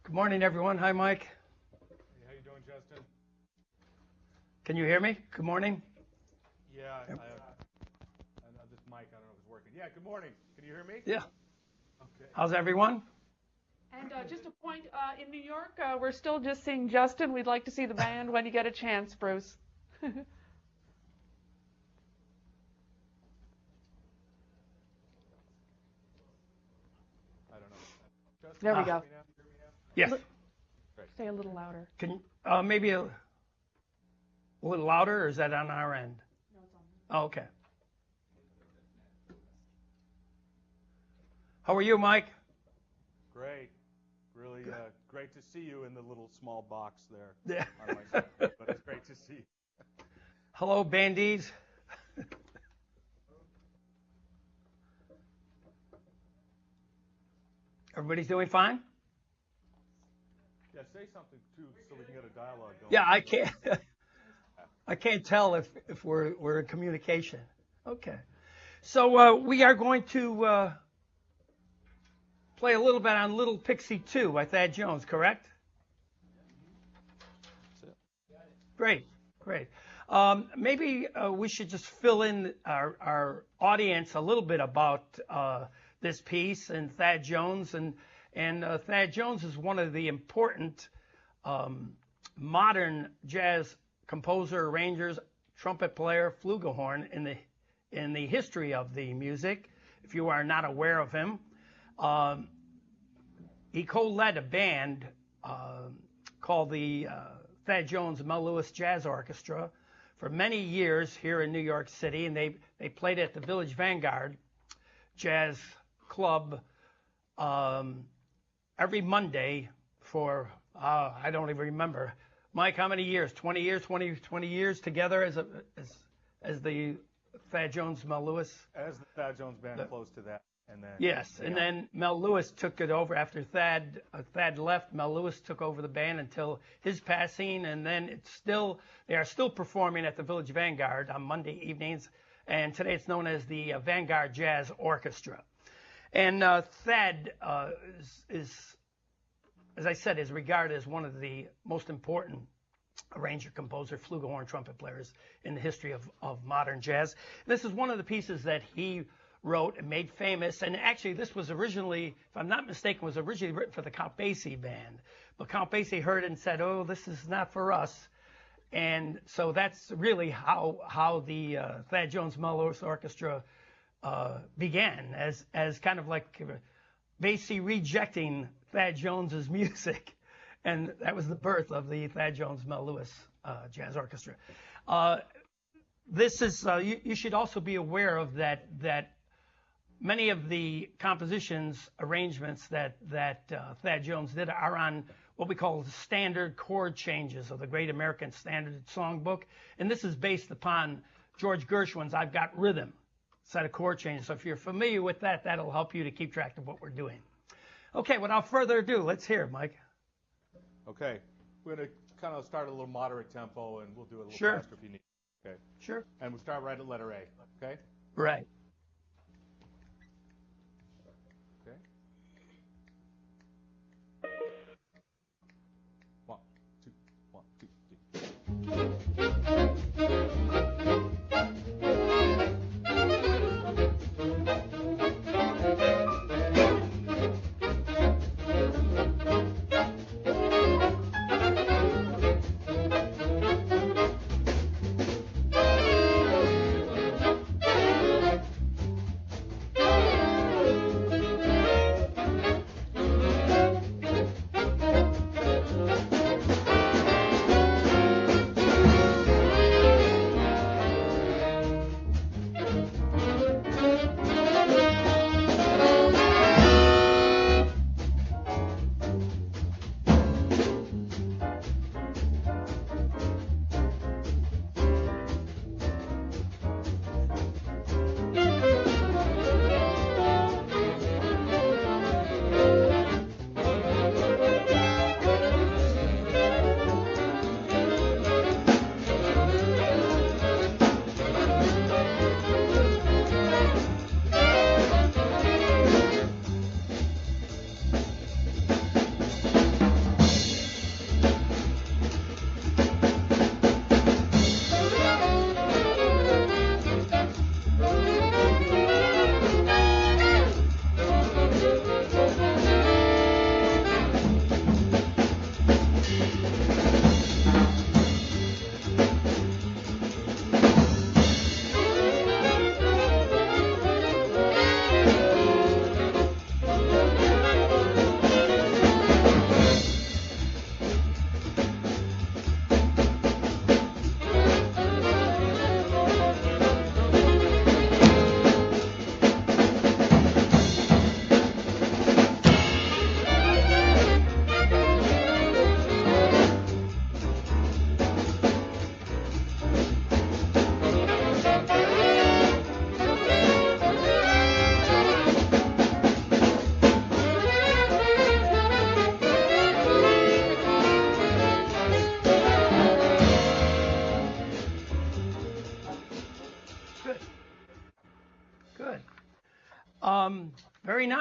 Good morning, everyone. Hi, Mike. Hey, how you doing, Justin? Can you hear me? Good morning. Yeah, I know this mic, I don't know if it's working. Yeah, good morning. Can you hear me? Yeah. Okay. How's everyone? And just a point, in New York, we're still just seeing Justin. We'd like to see the band when you get a chance, Bruce. I don't know. Justin, There we can you go. hear me now? Yes. Great. Say a little louder. Can you, maybe a little louder, or is that on our end? No, it's on. Oh, okay. How are you, Mike? Great. Really great to see you in the little small box there Yeah. on my screen. But it's great to see you. Hello, bandies. Everybody's doing fine? Yeah, say something, too, so we can get a dialogue going. Yeah, I can't tell if we're in communication. Okay. So we are going to play a little bit on Little Pixie 2 by Thad Jones, correct? Great, great. Maybe we should just fill in our audience a little bit about this piece and Thad Jones. And Thad Jones is one of the important modern jazz composer, arrangers, trumpet player, flugelhorn in the history of the music. If you are not aware of him, he co-led a band called the Thad Jones Mel Lewis Jazz Orchestra for many years here in New York City, and they played at the Village Vanguard Jazz Club every Monday for I don't even remember. Mike, how many years? 20 years, 20 years together as the Thad Jones Mel Lewis? As the Thad Jones band close to that. And then, yes, and then Mel Lewis took it over after Thad left. Mel Lewis took over the band until his passing, and then they are still performing at the Village Vanguard on Monday evenings, and today it's known as the Vanguard Jazz Orchestra. And Thad is, as I said, is regarded as one of the most important arranger, composer, flugelhorn, trumpet players in the history of modern jazz. This is one of the pieces that he wrote and made famous, and actually this was originally, if I'm not mistaken, was originally written for the Count Basie band, but Count Basie heard it and said, "Oh, this is not for us," and so that's really how the Thad Jones Mel Lewis Orchestra began, as kind of like Basie rejecting Thad Jones's music, and that was the birth of the Thad Jones Mel Lewis Jazz Orchestra. This is you should also be aware of that many of the compositions, arrangements that Thad Jones did are on what we call the standard chord changes of the Great American Standard Songbook. And this is based upon George Gershwin's I've Got Rhythm set of chord changes. So if you're familiar with that, that'll help you to keep track of what we're doing. Okay, without further ado, let's hear it, Mike. Okay. We're going to kind of start a little moderate tempo, and we'll do a little Sure. faster if you need. Okay. Sure. And we'll start right at letter A. Okay? Right. Okay. 1, 2, 1, 2, 3.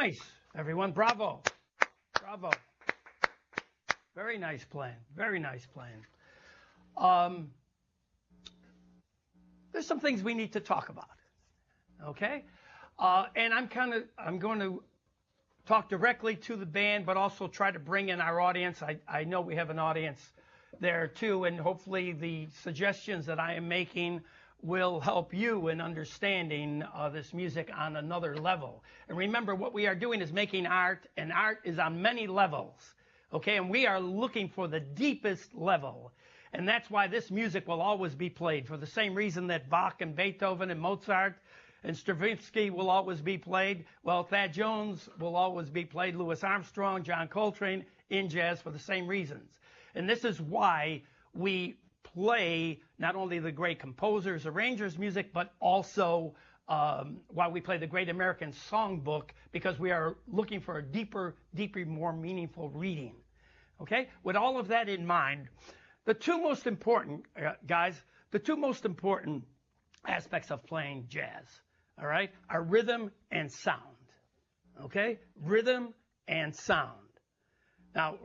nice, everyone. Bravo. Bravo. Very nice playing. Very nice playing. There's some things we need to talk about. Okay? And I'm going to talk directly to the band, but also try to bring in our audience. I know we have an audience there too, and hopefully the suggestions that I am making will help you in understanding this music on another level. And remember, what we are doing is making art, and art is on many levels. Okay, and we are looking for the deepest level. And that's why this music will always be played, for the same reason that Bach and Beethoven and Mozart and Stravinsky will always be played. Well, Thad Jones will always be played, Louis Armstrong, John Coltrane, in jazz for the same reasons. And this is why we play not only the great composers, arrangers' music, but also why we play the Great American Songbook, because we are looking for a deeper, more meaningful reading. Okay? With all of that in mind, the two most important, guys, the two most important aspects of playing jazz, all right, are rhythm and sound. Okay? Rhythm and sound. Now,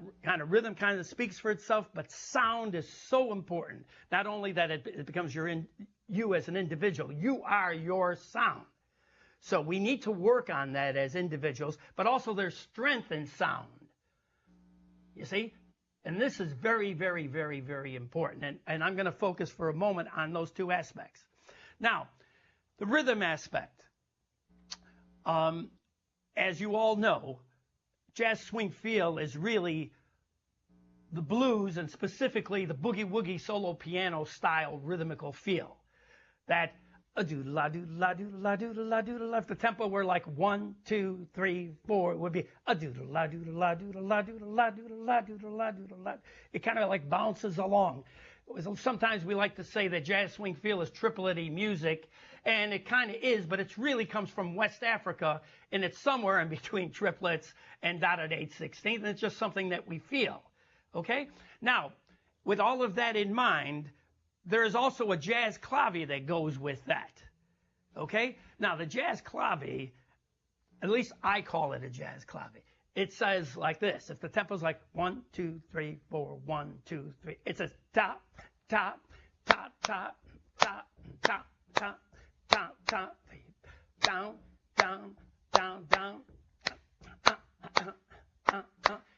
rhythm kind of speaks for itself, but sound is so important. Not only that it becomes you as an individual, you are your sound. So we need to work on that as individuals, but also there's strength in sound. You see? And this is very, very, very, very important. And I'm going to focus for a moment on those two aspects. Now, the rhythm aspect. As you all know, jazz swing feel is really the blues, and specifically the boogie-woogie solo piano style rhythmical feel. That a-doodle-la-doodle-la-doodle-la-doodle-la-doodle-la. If the tempo were like 1, 2, 3, 4, it would be a-doodle-la-doodle-la-doodle-la-doodle-la-doodle-la-doodle-la. It kind of like bounces along. Sometimes we like to say that jazz swing feel is triplet-y music, and it kind of is, but it really comes from West Africa, and it's somewhere in between triplets and dotted 8/16, and it's just something that we feel. Okay? Now, with all of that in mind, there is also a jazz clave that goes with that. Okay? Now, the jazz clave, at least I call it a jazz clave. It says like this. If the tempo's like 1, 2, 3, 4, 1, 2, 3, it says top, top, top, top, top, top, top, top, top, down, down, down, down.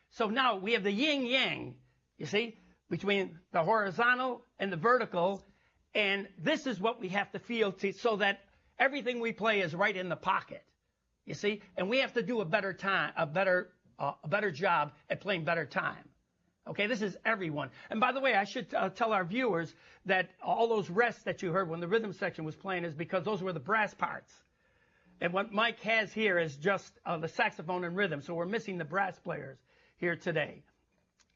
So now we have the yin-yang, you see, between the horizontal and the vertical, and this is what we have to feel so that everything we play is right in the pocket, you see, and we have to do a better job at playing better time. Okay, this is everyone. And by the way, I should tell our viewers that all those rests that you heard when the rhythm section was playing is because those were the brass parts. And what Mike has here is just the saxophone and rhythm, so we're missing the brass players here today.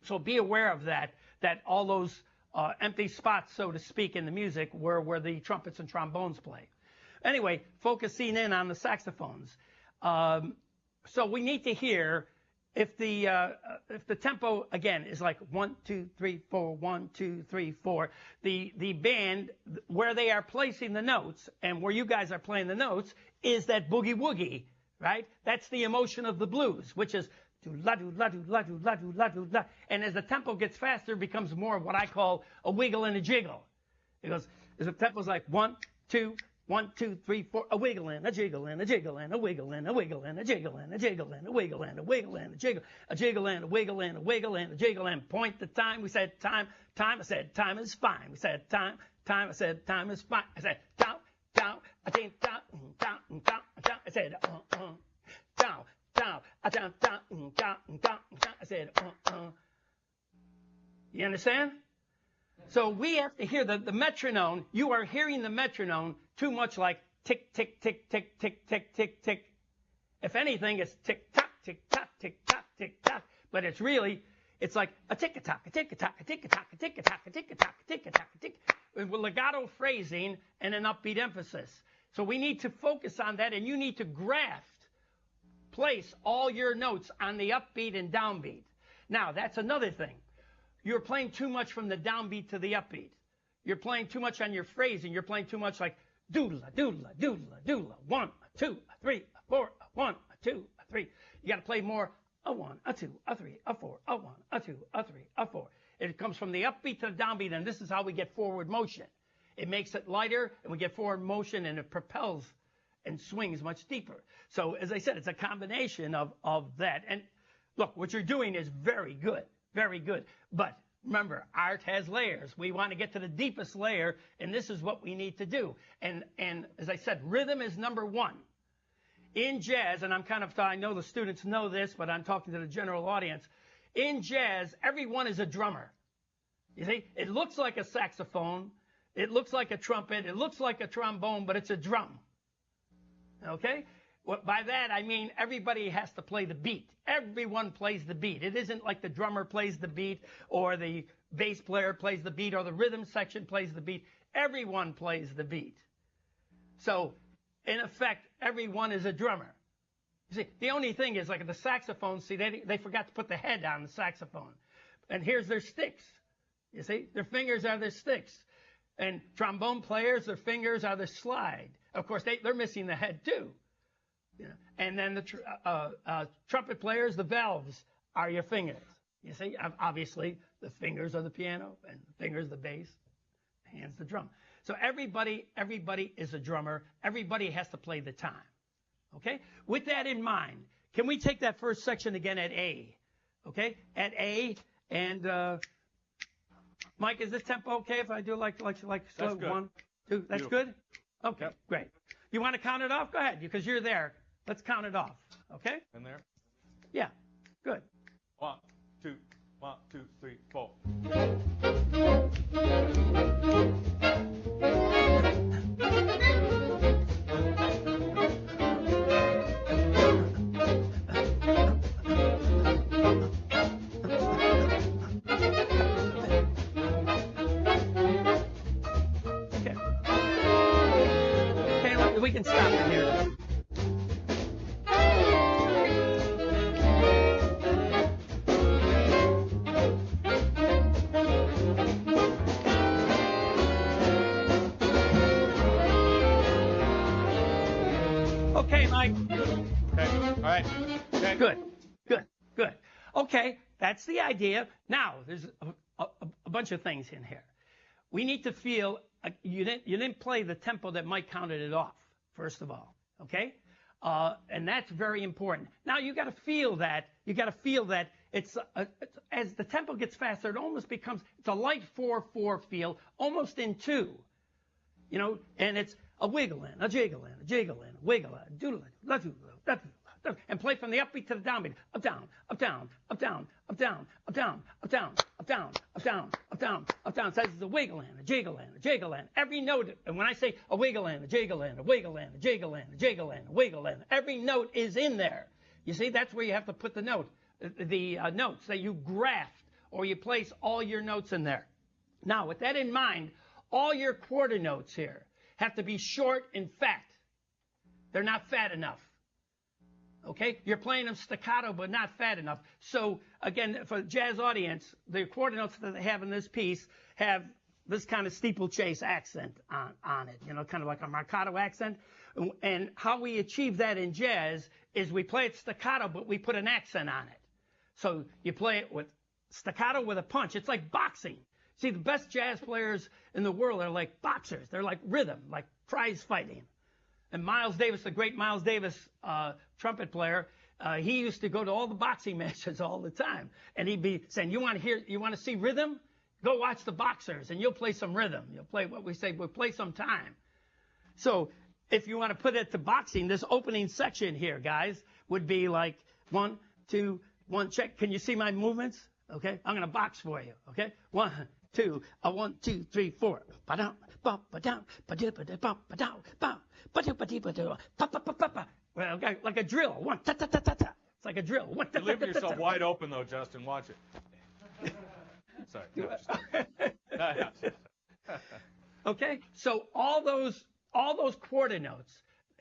So be aware of that all those empty spots, so to speak, in the music were where the trumpets and trombones play. Anyway, focusing in on the saxophones. So we need to hear if the tempo, again, is like 1, 2, 3, 4, 1, 2, 3, 4, the band, where they are placing the notes and where you guys are playing the notes is that boogie-woogie, right? That's the emotion of the blues, which is do-la-do-la-do-la-do-la-do-la-do-la. And as the tempo gets faster, it becomes more of what I call a wiggle and a jiggle. It goes, as the tempo's like 1, 2, 1, 2, 3, 4, a wiggle and a jiggle and a jiggle and a wiggle and a wiggle and a jiggle and a jiggle and a wiggle and a wiggle and a jiggle and a wiggle and a wiggle and a jiggle and point the time. We said time. I said time is fine. We said time. I said time is fine. I said down. I think down. I said down. I said You understand? So we have to hear the metronome. You are hearing the metronome too much like tick, tick, tick, tick, tick, tick, tick, tick. If anything, it's tick, tock, tick, tock, tick, tock, tick, tock. But it's like a tick, a tock, a tick, a tock, a tick, a tock, a tick, a tock, a tick, a tock, a tick, a tock, a tick. With legato phrasing and an upbeat emphasis. So we need to focus on that, and you need to place all your notes on the upbeat and downbeat. Now, that's another thing. You're playing too much from the downbeat to the upbeat. You're playing too much on your phrasing. You're playing too much like doodla, doodla, doodla, doodla. 1, 2, 3, 4, 1, 2, 3. You got to play more a 1, a 2, a 3, a 4, a 1, a 2, a 3, a 4. It comes from the upbeat to the downbeat, and this is how we get forward motion. It makes it lighter, and we get forward motion, and it propels and swings much deeper. So, as I said, it's a combination of that. And look, what you're doing is very good, very good. But remember, art has layers. We want to get to the deepest layer, and this is what we need to do. And as I said, rhythm is number 1. In jazz, and I know the students know this, but I'm talking to the general audience. In jazz, everyone is a drummer. You see, it looks like a saxophone, it looks like a trumpet, it looks like a trombone, but it's a drum. Okay? By that, I mean everybody has to play the beat. Everyone plays the beat. It isn't like the drummer plays the beat or the bass player plays the beat or the rhythm section plays the beat. Everyone plays the beat. So, in effect, everyone is a drummer. You see, the only thing is, like the saxophone, see, they forgot to put the head on the saxophone. And here's their sticks. You see, their fingers are their sticks. And trombone players, their fingers are the slide. Of course, they're missing the head too. You know? And then the trumpet players, the valves are your fingers. You see, obviously, the fingers are the piano, and the fingers the bass, hands the drum. So everybody is a drummer. Everybody has to play the time. Okay? With that in mind, can we take that first section again at A? Okay? At A, and Mike, is this tempo okay if I do like slow? 1, 2? That's good? Okay, great. You want to count it off? Go ahead, because you're there. Let's count it off. Okay? In there? Yeah. Good. 1, 2, 1, 2, 3, 4. Okay, we can stop it here. Okay, Mike. Okay. All right. Okay. Good. Okay, that's the idea. Now, there's a bunch of things in here. We need to feel you didn't play the tempo that Mike counted it off, first of all. Okay? And that's very important. Now, you got to feel that. You got to feel that it's as the tempo gets faster, it almost becomes it's a light 4/4 feel, almost in 2. You know, and it's a wiggle in, a jiggle in, a jiggle in, a wiggle in, doodle in, and play from the upbeat to the downbeat. Up, down, up, down, up, down, up, down, up, down, up, down, up, down, up, down, up, down, up, down. So it's a wiggle in, a jiggle in, a jiggle in. Every note, and when I say a wiggle in, a jiggle in, a wiggle in, a jiggle in, a jiggle in, a wiggle in, every note is in there. You see, that's where you have to put the note, the notes that you graft, or you place all your notes in there. Now, with that in mind, all your quarter notes here have to be short and fat. They're not fat enough. Okay? You're playing them staccato, but not fat enough. So, again, for the jazz audience, the quarter notes that they have in this piece have this kind of steeplechase accent on it, you know, kind of like a marcato accent. And how we achieve that in jazz is we play it staccato, but we put an accent on it. So you play it with staccato with a punch. It's like boxing. See, the best jazz players in the world are like boxers. They're like rhythm, like prize fighting. And Miles Davis, the great Miles Davis trumpet player, he used to go to all the boxing matches all the time. And he'd be saying, you want to see rhythm? Go watch the boxers, and you'll play some rhythm. You'll play what we say, we'll play some time. So if you want to put it to boxing, this opening section here, guys, would be like 1, 2, 1, check. Can you see my movements? Okay, I'm going to box for you. Okay, 1, 2, 1, 2, 3, 4. Ba-dum, ba ba-dum, ba-dum, ba-dum, ba well, okay, like a drill. 1, ta ta ta ta ta. It's like a drill. 1, ta, You're ta, leaving ta, ta, yourself ta. wide open though, Justin. Watch it. Sorry. No, Okay, so all those quarter notes,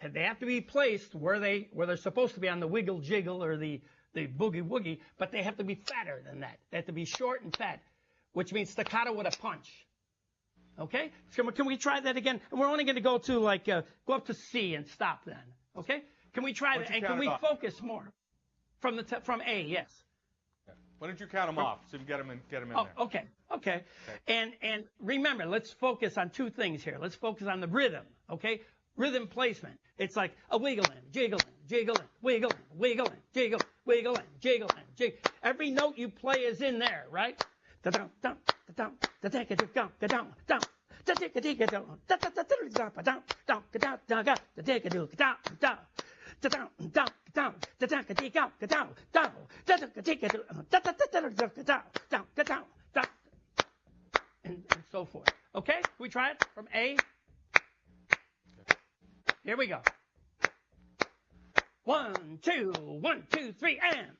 they have to be placed where they're supposed to be on the wiggle jiggle or the boogie woogie, but they have to be fatter than that. They have to be short and fat, which means staccato with a punch. Okay, so can we try that again? And we're only going to go to go up to C and stop then. Okay, can we try that? And can we focus more? From A, yes. Okay. Why don't you count them off so you can get them in Oh, there? okay. And remember, let's focus on two things here. Let's focus on the rhythm, okay? Rhythm placement. It's like a wiggling, jiggling, jiggling, wiggling, wiggling, jiggle, wiggling, jiggling, jiggle. Every note you play is in there, right? Da-dum, dum, da-dum, da-dum, da-dum, dum. And so forth. Okay? We try it from A. Here we go. 1, 2, 1, 2, 3, and.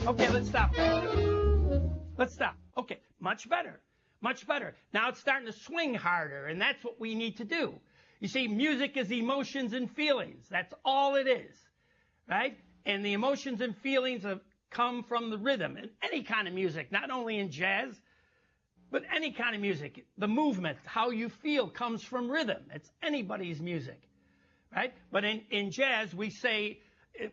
Okay, let's stop. Let's stop. Okay, much better. Much better. Now it's starting to swing harder, and that's what we need to do. You see, music is emotions and feelings. That's all it is, right? And the emotions and feelings come from the rhythm in any kind of music, not only in jazz, but any kind of music. The movement, how you feel, comes from rhythm. It's anybody's music, right? But in jazz, we say,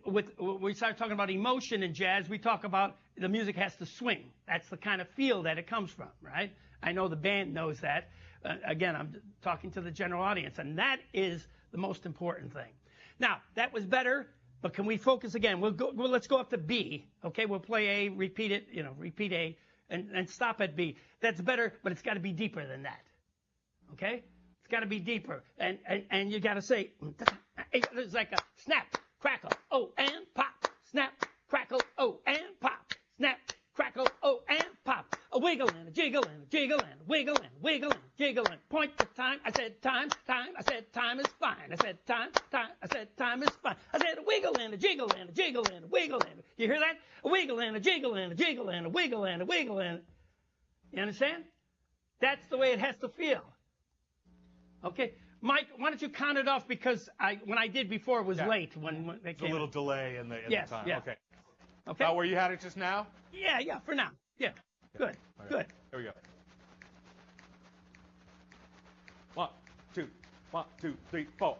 when we start talking about emotion in jazz, we talk about the music has to swing. That's the kind of feel that it comes from, right? I know the band knows that. Again, I'm talking to the general audience, and that is the most important thing. Now, that was better, but can we focus again? Let's go up to B, okay? We'll play A, repeat it, repeat A, and stop at B. That's better, but it's got to be deeper than that, okay? It's got to be deeper, and you got to say, it's like a snap, crackle, oh, and pop, snap, crackle, oh, and pop, snap, crackle, oh, and pop. A wiggle and a jiggle and a jiggle and a wiggle and a wiggle and a jiggle and point to time. I said time. I said time is fine. I said time. I said time is fine. I said a wiggle and a jiggle and a jiggle and a wiggle and you hear that? A wiggle and a jiggle and a jiggle and a wiggle and a wiggle and. You understand? That's the way it has to feel. Okay, Mike, why don't you count it off because when I did before it was late when they came. A little delay in the time. Yeah. Okay. Okay. About where you had it just now? Yeah, for now. Yeah. Good. Okay. Good. Here we go. 1, 2, 1, 2, 3, 4.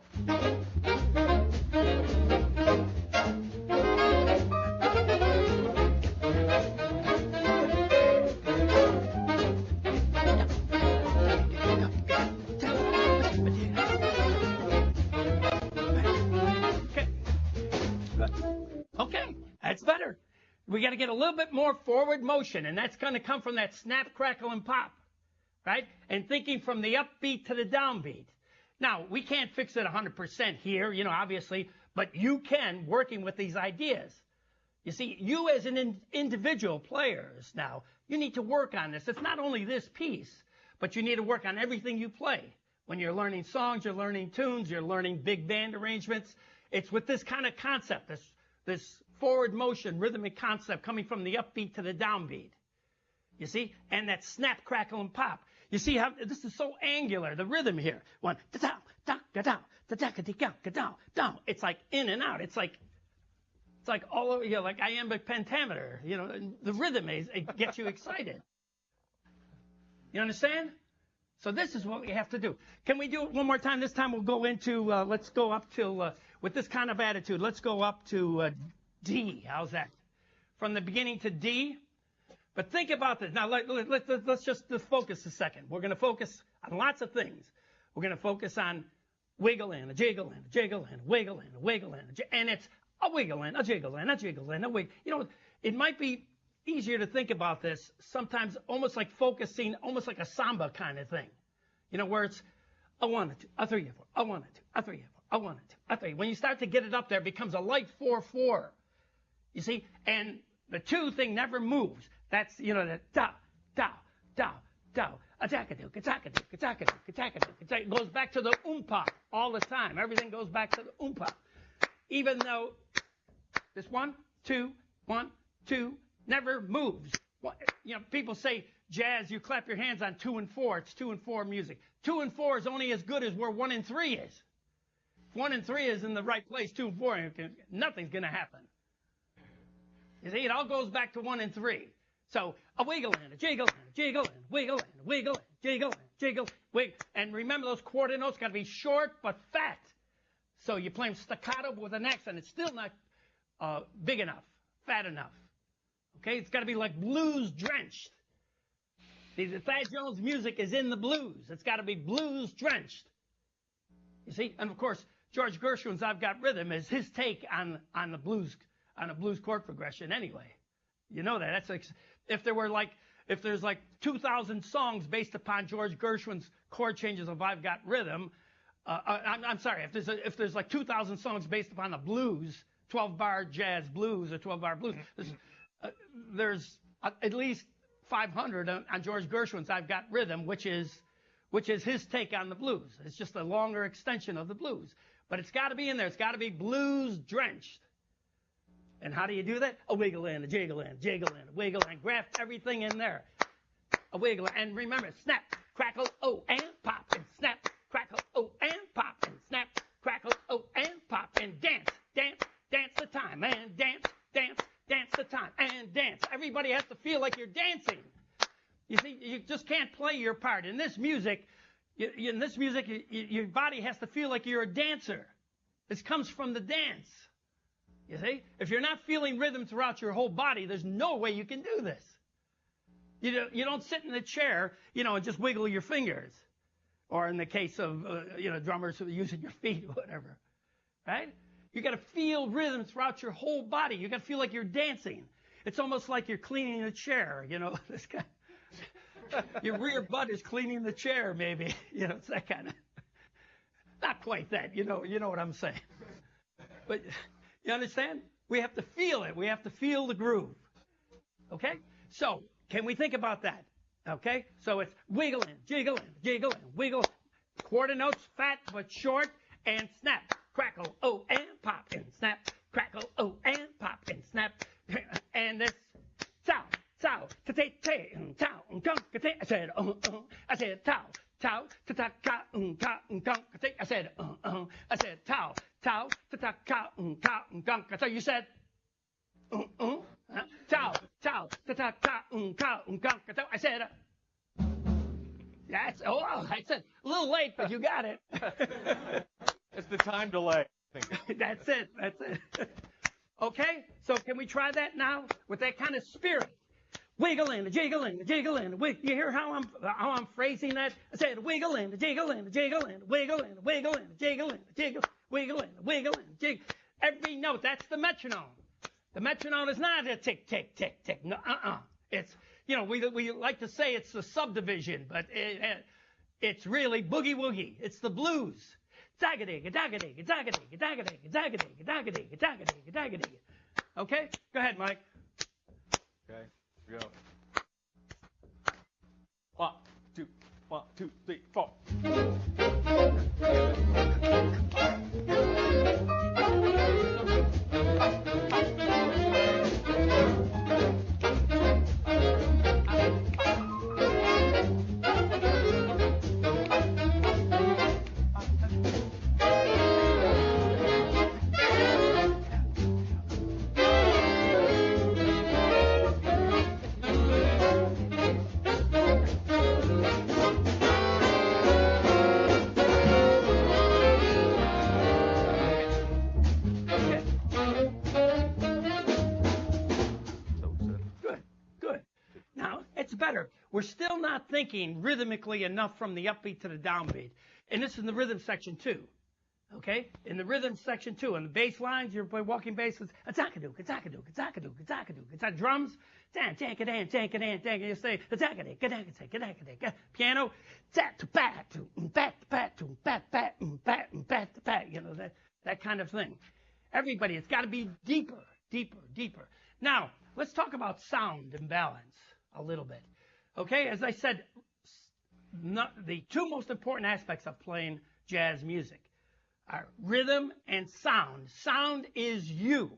Okay, that's better. We got to get a little bit more forward motion, and that's going to come from that snap, crackle, and pop, right? And thinking from the upbeat to the downbeat. Now, we can't fix it 100% here, obviously, but you can, working with these ideas. You see, you as an individual players now, you need to work on this. It's not only this piece, but you need to work on everything you play. When you're learning songs, you're learning tunes, you're learning big band arrangements. It's with this kind of concept, this forward motion, rhythmic concept coming from the upbeat to the downbeat. You see? And that snap, crackle, and pop. You see how this is so angular, the rhythm here. One, da-da, da-da, da-da, da-da. It's like in and out. It's like all over, like iambic pentameter. The rhythm it gets you excited. You understand? So this is what we have to do. Can we do it one more time? This time we'll go into, let's go up to, with this kind of attitude, let's go up to D. How's that? From the beginning to D. But think about this. Now, let's just focus a second. We're going to focus on lots of things. We're going to focus on wiggle and a jiggle and a jiggle and a wiggle and a wiggle and it's a wiggle and a jiggle and a jiggle and a wiggle. It might be easier to think about this sometimes almost like focusing, almost like a samba kind of thing. Where it's a 1, a 2, a 3, a 4, a 1, a 2, a 3, a 4, a 1, a 2, a 3. When you start to get it up there, it becomes a light 4/4. You see? And the 2 thing never moves. That's, the da, da, da, da. Attack-a-doo, attack-a-doo, attack-a-doo, attack-a-doo. It goes back to the oompa all the time. Everything goes back to the oompa. Even though this 1, 2, 1, 2 never moves. People say jazz, you clap your hands on 2 and 4. It's 2 and 4 music. 2 and 4 is only as good as where 1 and 3 is. 1 and 3 is in the right place, 2 and 4, nothing's going to happen. You see, it all goes back to 1 and 3. So a wiggle and a jiggle and a jiggle and a wiggle and a wiggle and a jiggle and a jiggle, wiggle. And remember, those quarter notes got to be short but fat. So you're playing staccato with an accent. It's still not big enough, fat enough. Okay, it's got to be like blues drenched. The Thad Jones music is in the blues. It's got to be blues drenched. You see, and of course, George Gershwin's "I've Got Rhythm" is his take on the blues, on a blues chord progression. Anyway, you know that. That's like, if there's like 2,000 songs based upon George Gershwin's chord changes of "I've Got Rhythm." I'm sorry, if there's like 2,000 songs based upon the blues, 12-bar jazz blues or 12-bar blues, there's at least 500 on George Gershwin's "I've Got Rhythm," which is his take on the blues. It's just a longer extension of the blues. But it's got to be in there. It's got to be blues drenched. And how do you do that? A wiggle and a jiggle and a jiggle and a wiggle and graft everything in there. A wiggle. And remember, snap, crackle, oh, and pop, and snap, crackle, oh, and pop, and snap, crackle, oh, and pop, and dance, dance, dance the time, and dance, dance, dance the time, and dance. Everybody has to feel like you're dancing. You see, you just can't play your part. In this music, your body has to feel like you're a dancer. This comes from the dance. You see, if you're not feeling rhythm throughout your whole body, there's no way you can do this. You don't sit in a chair, and just wiggle your fingers, or in the case of drummers who are using your feet or whatever, right? You got to feel rhythm throughout your whole body. You got to feel like you're dancing. It's almost like you're cleaning a chair. This kind. Your rear butt is cleaning the chair, maybe. It's that kind of. Not quite that. You know what I'm saying. But you understand? We have to feel it. We have to feel the groove. Okay? So can we think about that? Okay? So it's wiggling, jiggling, jiggling, wiggling. Quarter notes, fat but short, and snap, crackle, oh, and pop, and snap, crackle, oh, and pop, and snap. And this tow, ta-te, tow, ka-te. I said, I said, tow, ta-ta, ka, ka-te. I said, I said, tow, ta-ta, ka, ka-te. You said, tow, ta-ta, ka, ka-te. I said, I said, a little late, but you got it. It's the time delay. That's it. Okay, so can we try that now with that kind of spirit? Wiggling, jiggling, jiggling. You hear how I'm phrasing that? I said wiggling, jiggling, jiggling, wiggling, wiggling, jiggling, jiggle, wiggling, wiggling, jig. Every note. That's the metronome. The metronome is not a tick, tick, tick, tick. No, It's we like to say it's the subdivision, but it's really boogie woogie. It's the blues. Zagadee, zagadee, zagadee, zagadee, zagadee, zagadee, zagadee, zagadee. Okay, go ahead, Mike. Okay, here we go. 1, 2, 3, 4. We're still not thinking rhythmically enough from the upbeat to the downbeat. And this is in the rhythm section too. Okay? In the rhythm section too. On the bass lines, you're playing walking bass. It's zakadoo, zakadoo, zakadoo, zakadoo. It's on drums. Jankadan, jankadan, jankadan. You say zakadoo, zakadoo. Piano. Pat, that kind of thing. Everybody, it's got to be deeper, deeper, deeper. Now, let's talk about sound and balance a little bit. Okay, as I said, the two most important aspects of playing jazz music are rhythm and sound. Sound is you,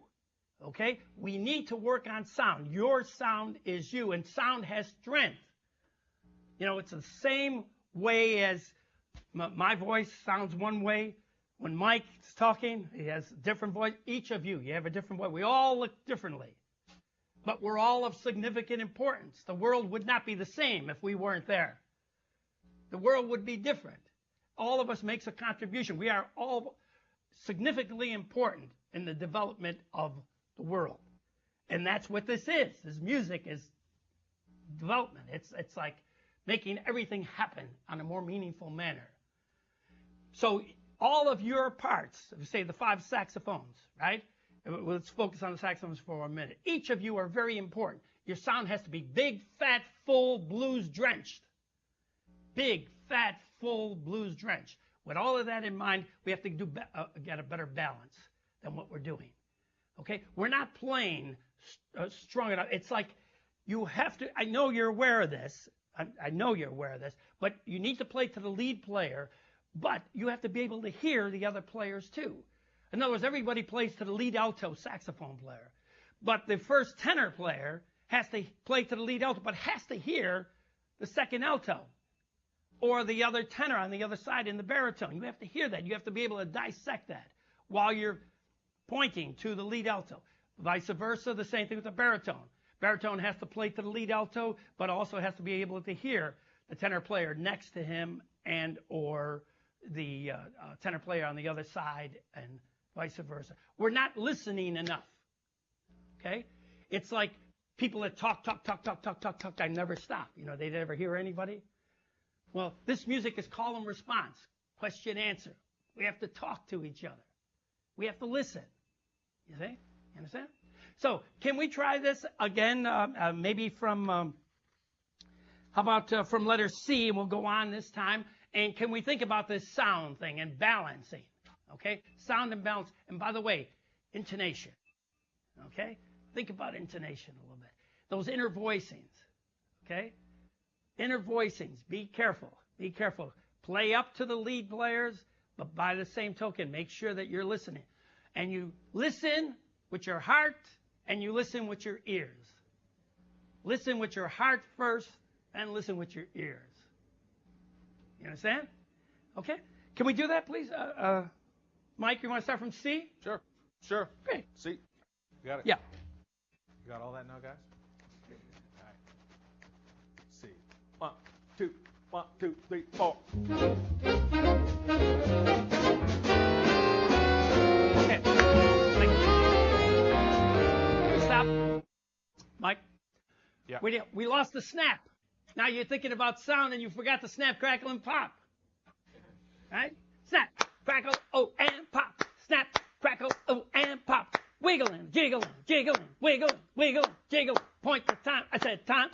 okay? We need to work on sound. Your sound is you, and sound has strength. It's the same way as my voice sounds one way When Mike's talking, he has a different voice. Each of you have a different voice. We all look differently, but we're all of significant importance. The world would not be the same if we weren't there. The world would be different. All of us makes a contribution. We are all significantly important in the development of the world. And that's what this is. This music is development. It's like making everything happen on a more meaningful manner. So all of your parts, say the 5 saxophones, right? Let's focus on the saxophones for a minute. Each of you are very important. Your sound has to be big, fat, full, blues drenched. Big, fat, full, blues drenched. With all of that in mind, we have to get a better balance than what we're doing. Okay? We're not playing strong enough. It's like you have to, I know you're aware of this. I know you're aware of this, but you need to play to the lead player, but you have to be able to hear the other players too. In other words, everybody plays to the lead alto saxophone player, but the first tenor player has to play to the lead alto, but has to hear the second alto or the other tenor on the other side in the baritone. You have to hear that. You have to be able to dissect that while you're pointing to the lead alto. Vice versa, the same thing with the baritone. Baritone has to play to the lead alto, but also has to be able to hear the tenor player next to him and or the tenor player on the other side and vice versa. We're not listening enough, okay? It's like people that talk, I never stop. You know, they never hear anybody. Well, this music is call and response, question, answer. We have to talk to each other. We have to listen. You see? You understand? So, can we try this again? Maybe from, how about from letter C, and we'll go on this time. And can we think about this sound thing and balancing? Okay? Sound and balance. And by the way, intonation. Okay? Think about intonation a little bit. Those inner voicings. Okay? Inner voicings. Be careful. Be careful. Play up to the lead players, but by the same token, make sure that you're listening. And you listen with your heart, and you listen with your ears. Listen with your heart first, and listen with your ears. You understand? Okay? Can we do that, please? Mike, you want to start from C? Sure. Great. C. You got it? Yeah. You got all that now, guys? All right. C. 1, 2, 1, 2, 3, 4. Okay. Stop. Mike? Yeah. We lost the snap. Now you're thinking about sound and you forgot the snap, crackle, and pop. Right? Snap, crackle, oh, and pop. Snap, crackle, oh, and pop. Wiggling, jiggling, jiggling, wiggling, wiggling, jiggling. Point the time. I said time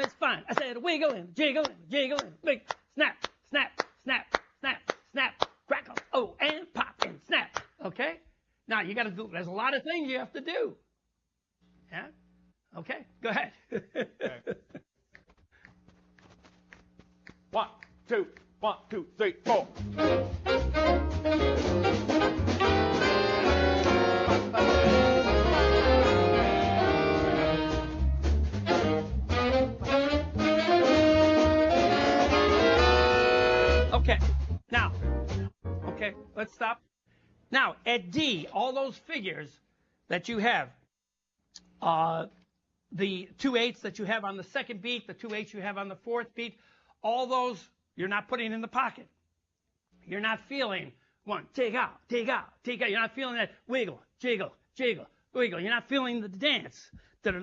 is fine. I said wiggling, jiggling, jiggling, big snap, snap, snap, snap, snap, crackle, oh, and pop, and snap. Okay? Now you got to do, there's a lot of things you have to do. Yeah? Okay? Go ahead. Okay. 1, 2, 1, 2, 3, 4. Okay. Now, okay, let's stop. Now, at D, all those figures that you have, the 2/8 that you have on the second beat, the 2/8 you have on the fourth beat, all those you're not putting in the pocket. You're not feeling one, take out, take out, take out. You're not feeling that wiggle, jiggle, jiggle, wiggle. You're not feeling the dance. Take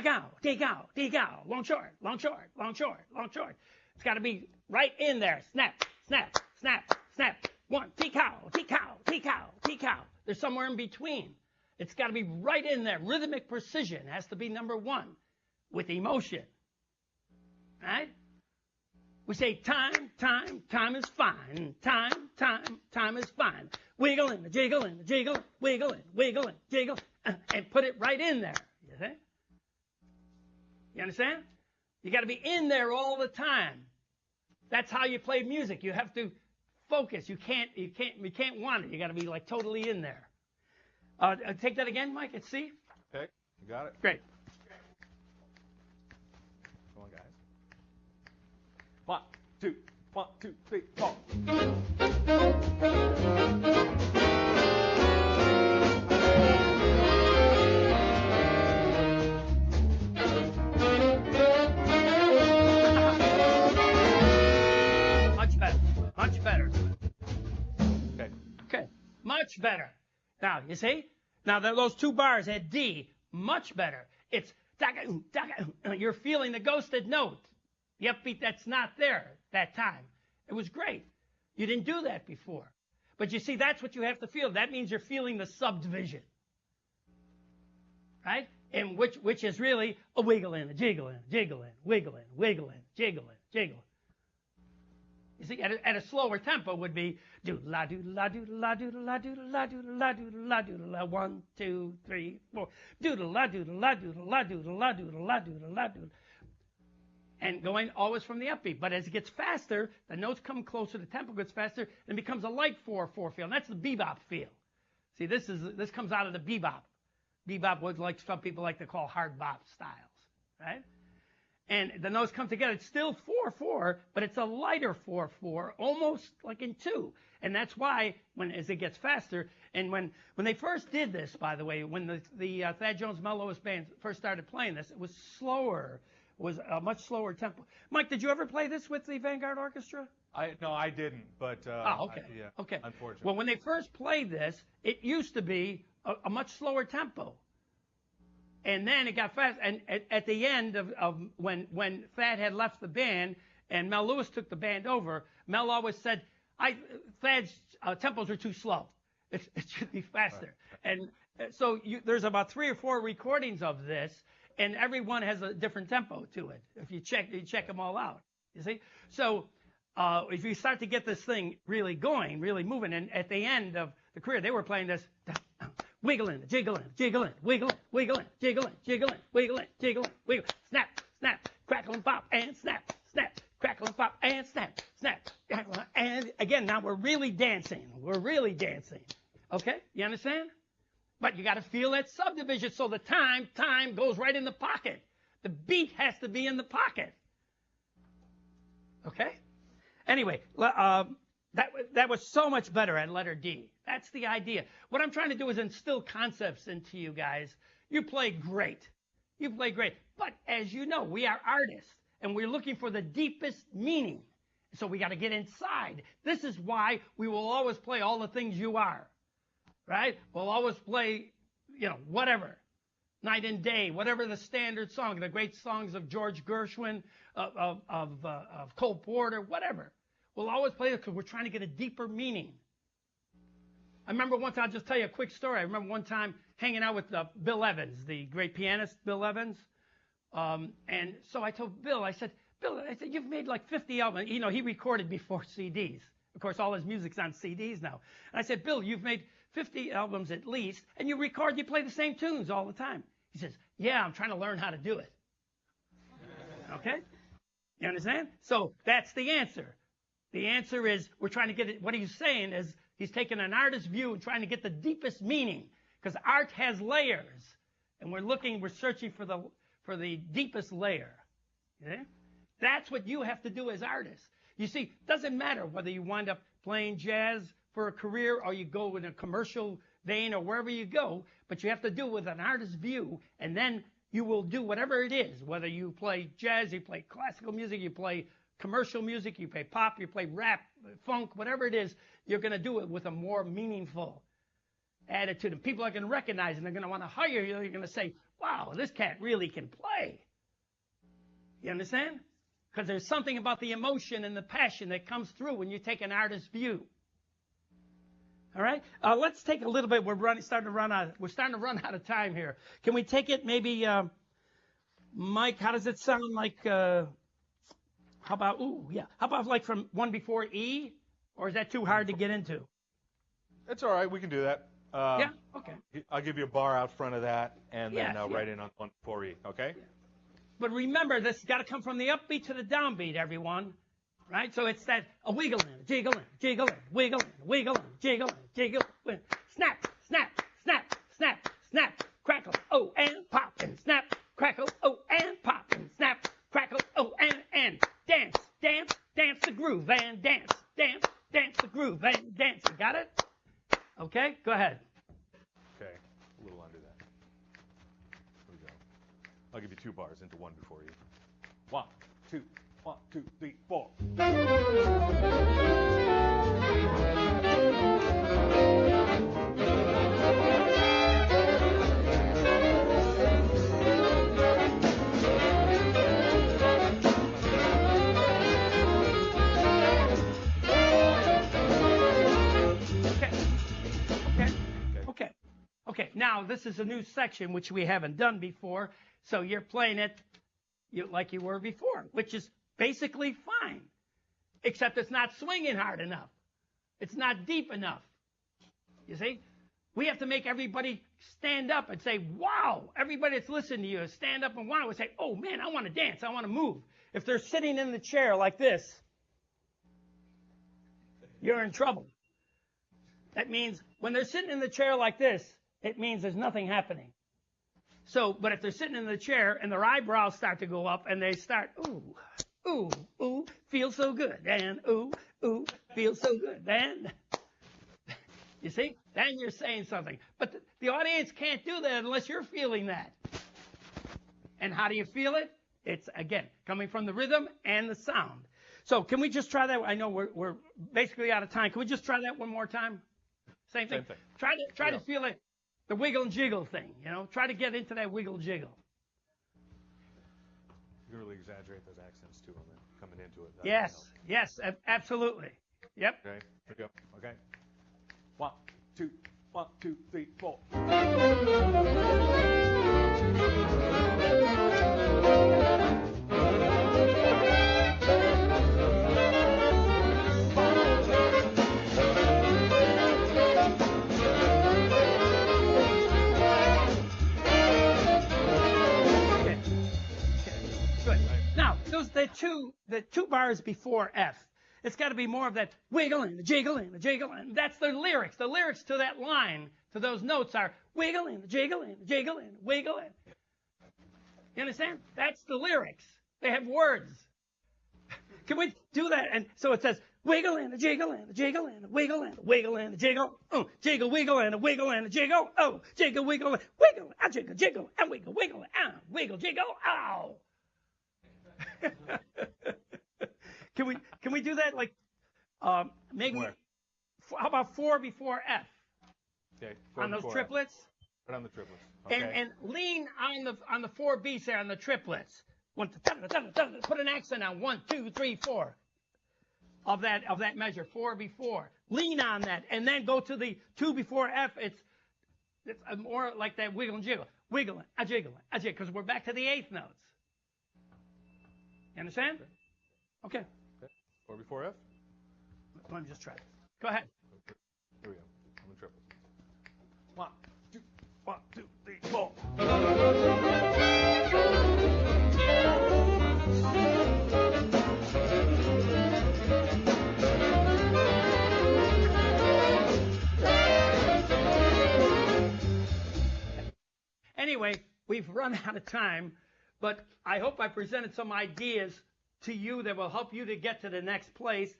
out, take out, take out. Long short, long short, long short, long short. It's got to be right in there. Snap, snap, snap, snap. One, take out, take out, take out, take out. There's somewhere in between. It's got to be right in there. Rhythmic precision has to be number one with emotion. Right? We say time is fine. Time is fine. Wiggling, jiggling, jiggling, wiggling, wiggling, jiggle, and put it right in there. You see? You understand? You got to be in there all the time. That's how you play music. You have to focus. You can't want it. You got to be like totally in there. Take that again, Mike. At C. Okay, you got it? Great. Come on, guys. 1, 2, 1, 2, 3, 4. better. Now, you see? Now, those 2 bars at D, much better. It's you're feeling the ghosted note. The upbeat that's not there that time. It was great. You didn't do that before. But you see, that's what you have to feel. That means you're feeling the subdivision. Right? And which is really a wiggling, a jiggling, jiggling, wiggling, wiggling, jiggling, jiggling. You see, at a slower tempo would be doodle-la, doodle-la, doodle-la, doodle-la, doodle-la, doodle-la, doodle-la, doodle-la, 1, 2, 3, 4. Doodle-la, doodle-la, doodle-la, doodle-la, doodle-la, doodle-la, doodle. And going always from the upbeat. But as it gets faster, the notes come closer, the tempo gets faster, and it becomes a light 4/4 feel. And that's the bebop feel. See, this comes out of the bebop. Bebop was like some people like to call hard bop styles, right? And the notes come together. It's still 4/4, but it's a lighter 4/4, almost like in 2. And that's why as it gets faster, and when they first did this, by the way, when the Thad Jones Mel Lewis band first started playing this, it was slower. It was a much slower tempo. Mike, did you ever play this with the Vanguard Orchestra? No, I didn't, but okay. Okay. Unfortunately. Well, when they first played this, it used to be a much slower tempo. And then it got fast. And at the end of when Thad had left the band and Mel Lewis took the band over, Mel always said, Thad's tempos are too slow. It should be faster. Right. And so there's about 3 or 4 recordings of this, and every one has a different tempo to it. If you check them all out, you see. So if you start to get this thing really going, really moving, and at the end of the career, they were playing this. Wiggling, jiggling, jiggling, wiggling, wiggling, jiggling, jiggling, wiggling, jiggling, wiggling, snap, snap, crackle and pop, and snap, snap, crackle and pop, and snap, snap, and again, now we're really dancing. We're really dancing. Okay? You understand? But you got to feel that subdivision so the time goes right in the pocket. The beat has to be in the pocket. Okay? Anyway, that was so much better at letter D. That's the idea. What I'm trying to do is instill concepts into you guys. You play great. You play great. But as you know, we are artists, and we're looking for the deepest meaning. So we got to get inside. This is why we will always play all the things you are. Right? We'll always play, whatever. Night and Day, whatever the standard song, the great songs of George Gershwin, of Cole Porter, whatever. We'll always play it because we're trying to get a deeper meaning. I remember once, I'll just tell you a quick story. I remember one time hanging out with Bill Evans, the great pianist Bill Evans. And so I told Bill, I said, you've made like 50 albums. He recorded before CDs. Of course, all his music's on CDs now. And I said, Bill, you've made 50 albums at least, and you play the same tunes all the time. He says, yeah, I'm trying to learn how to do it. Okay? You understand? So that's the answer. The answer is we're trying to get it. What he's saying is he's taking an artist's view and trying to get the deepest meaning, because art has layers, and we're searching for the deepest layer. Okay? That's what you have to do as artists. You see, it doesn't matter whether you wind up playing jazz for a career or you go in a commercial vein or wherever you go, but you have to do it with an artist's view, and then you will do whatever it is, whether you play jazz, you play classical music, you play commercial music, you play pop, you play rap, funk, whatever it is, you're going to do it with a more meaningful attitude. And people are going to recognize and they're going to want to hire you. You're going to say, wow, this cat really can play. You understand? Because there's something about the emotion and the passion that comes through when you take an artist's view. All right? Let's take a little bit. We're starting to run out of time here. Can we take it maybe, Mike, how does it sound like, how about like from one before E? Or is that too hard to get into? It's all right. We can do that. Yeah? Okay. I'll give you a bar out front of that, and then write in on one before E, okay? Yeah. But remember, this has got to come from the upbeat to the downbeat, everyone. Right? So it's that a wiggling, jiggling, jiggling, wiggling, wiggling, jiggling, jiggling. Snap, snap, snap, snap, snap, crackle, oh, and pop, and snap, crackle, oh, and pop, and snap, crackle, oh, and dance, dance, dance the groove, and dance, dance, dance the groove, and dance. You got it? Okay? Go ahead. Okay. A little under that. Here we go. I'll give you 2 bars into one before E. 1, 2, 1, 2, 3, 4. this is a new section, which we haven't done before. So you're playing it like you were before, which is basically fine, except it's not swinging hard enough. It's not deep enough. You see? We have to make everybody stand up and say, wow. Everybody that's listening to you stand up and wow and say, oh, man, I want to dance. I want to move. If they're sitting in the chair like this, you're in trouble. That means when they're sitting in the chair like this, it means there's nothing happening. So, but if they're sitting in the chair and their eyebrows start to go up and they start, ooh, ooh, ooh, feels so good, and ooh, ooh, feels so good, then, you see, then you're saying something. But the audience can't do that unless you're feeling that. And how do you feel it? It's, again, coming from the rhythm and the sound. So can we just try that? I know we're basically out of time. Can we just try that one more time? Same thing. Try to feel it, the wiggle and jiggle thing, you know. Try to get into that wiggle jiggle. You can really exaggerate those accents too, and then coming into it. Yes, absolutely. Yep. Okay, here we go. Okay. 1, 2, 1, 2, 3, 4. The two bars before F. It's got to be more of that wiggling, the jiggling, the jiggling. That's the lyrics. The lyrics to that line, to those notes are wiggling, the jiggling, the jiggling, wiggling. You understand? That's the lyrics. They have words. Can we do that? And so it says wiggling, the jiggling, the jiggling, the wiggling, the wiggling, the jiggle. Jiggle, wiggle, and a wiggle, and a jiggle. Oh, jiggle, wiggle, wiggle, I jiggle, jiggle, and wiggle, wiggle, wiggle, jiggle, ow. Can we do that like maybe Where? How about 4 before F? Okay. On those triplets. Right on the triplets. Okay. And lean on the 4 beats there on the triplets. Put an accent on 1, 2, 3, 4 of that measure 4 before. Lean on that, and then go to the 2 before F. It's more like that wiggle and jiggle, wiggling, a jiggle, because we're back to the 8th notes. You understand? Okay. 4 before F? Let me just try it. Go ahead. Here we go. On the triplets. 1, 2, 1, 2, 3, 4. Anyway, we've run out of time, but I hope I presented some ideas to you that will help you to get to the next place.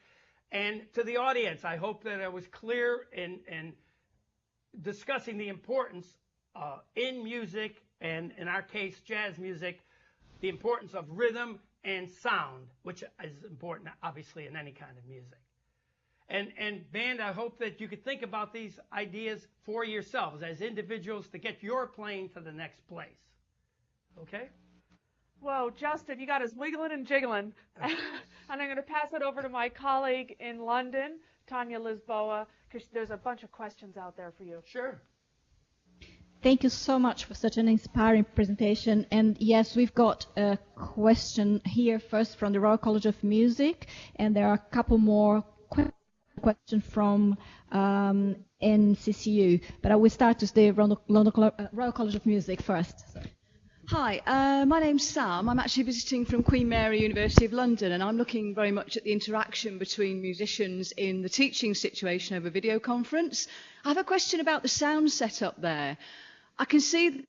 And to the audience, I hope that I was clear in discussing the importance in music, and in our case, jazz music, the importance of rhythm and sound, which is important, obviously, in any kind of music. And band, I hope that you could think about these ideas for yourselves as individuals to get your playing to the next place. Okay? Whoa, Justin, you got us wiggling and jiggling. And I'm going to pass it over to my colleague in London, Tanya Lisboa, because there's a bunch of questions out there for you. Sure. Thank you so much for such an inspiring presentation. And yes, we've got a question here first from the Royal College of Music, and there are a couple more questions from NCCU. But I will start with the Royal College of Music first. Sorry. Hi, my name's Sam. I'm actually visiting from Queen Mary University of London, and I'm looking very much at the interaction between musicians in the teaching situation over video conference. I have a question about the sound setup there. I can see the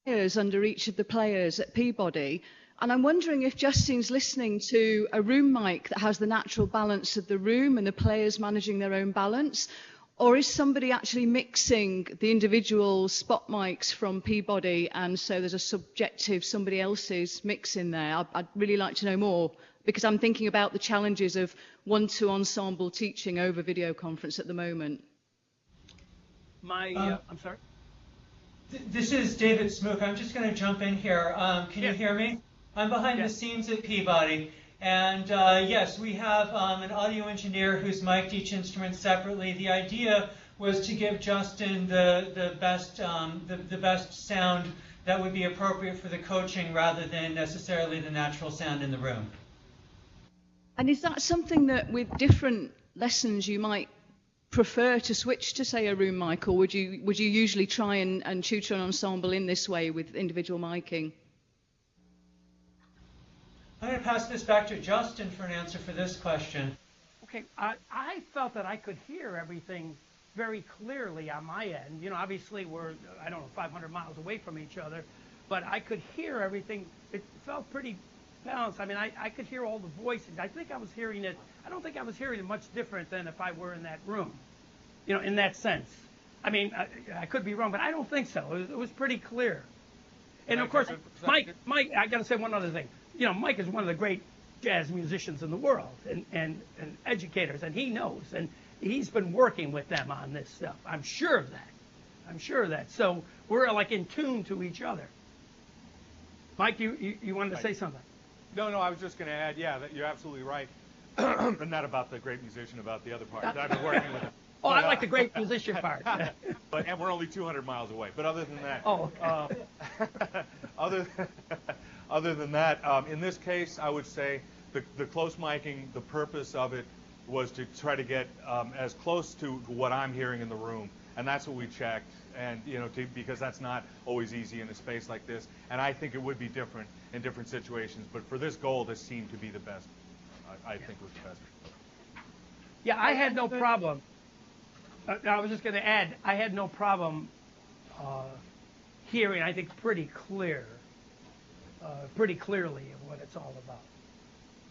players under each of the players at Peabody, and I'm wondering if Justin's listening to a room mic that has the natural balance of the room and the players managing their own balance, or is somebody actually mixing the individual spot mics from Peabody, and so there's a subjective somebody else's mix in there? I'd really like to know more, because I'm thinking about the challenges of one-to ensemble teaching over video conference at the moment. I'm sorry? This is David Smook. I'm just going to jump in here. Can you hear me? I'm behind the scenes at Peabody. And yes, we have an audio engineer who's mic'd each instrument separately. The idea was to give Justin the best sound that would be appropriate for the coaching rather than necessarily the natural sound in the room. And is that something that with different lessons you might prefer to switch to, say, a room mic, or would you usually try and tutor an ensemble in this way with individual miking? I'm going to pass this back to Justin for an answer for this question. Okay, I felt that I could hear everything very clearly on my end. You know, obviously we're, I don't know, 500 miles away from each other, but I could hear everything. It felt pretty balanced. I mean, I could hear all the voices. I think I was hearing it, I don't think I was hearing it much different than if I were in that room, you know, in that sense. I mean, I could be wrong, but I don't think so. It was pretty clear. And of course, Mike, I got to say one other thing. You know, Mike is one of the great jazz musicians in the world and educators, and he knows, and he's been working with them on this stuff. I'm sure of that. I'm sure of that. So we're like in tune to each other. Mike, you wanted to say something? No, I was just going to add, yeah, that you're absolutely right. And not about the great musician, about the other part. I've been working with him. Oh, I like the great musician part. And we're only 200 miles away. But other than that, other than that, in this case, I would say the close miking, the purpose of it was to try to get as close to what I'm hearing in the room, and that's what we checked. And you know, because that's not always easy in a space like this, and I think it would be different in different situations. But for this goal, this seemed to be the best. I think was the best. Yeah, I had no problem. I was just going to add, I had no problem hearing, I think, pretty clearly of what it's all about.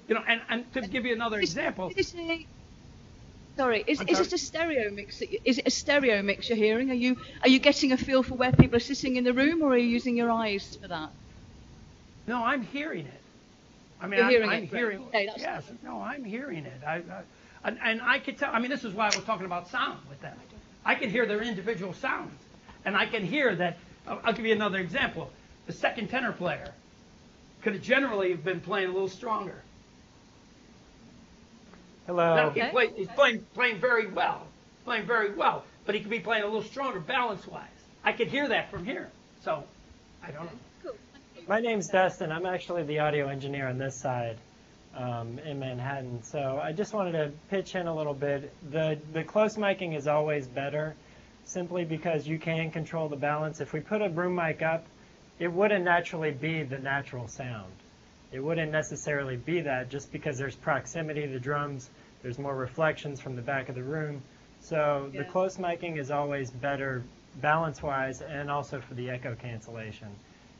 You know, and to give you another example. Sorry, is it a stereo mix? Is it a stereo mix you're hearing? Are you getting a feel for where people are sitting in the room, or are you using your eyes for that? No, I'm hearing it. I mean, I'm hearing. Okay, yes, no, I'm hearing it. And I could tell. I mean, this is why I was talking about sound with them. I can hear their individual sounds, and I can hear that. I'll give you another example. The second tenor player could have generally been playing a little stronger. Hello. Now, he's playing very well, but he could be playing a little stronger balance-wise. I could hear that from here, so I don't know. My name's Dustin. I'm actually the audio engineer on this side in Manhattan. So I just wanted to pitch in a little bit. The close miking is always better, simply because you can control the balance. If we put a room mic up, it wouldn't naturally be the natural sound. It wouldn't necessarily be that, just because there's proximity to the drums, there's more reflections from the back of the room. So the close miking is always better balance-wise and also for the echo cancellation.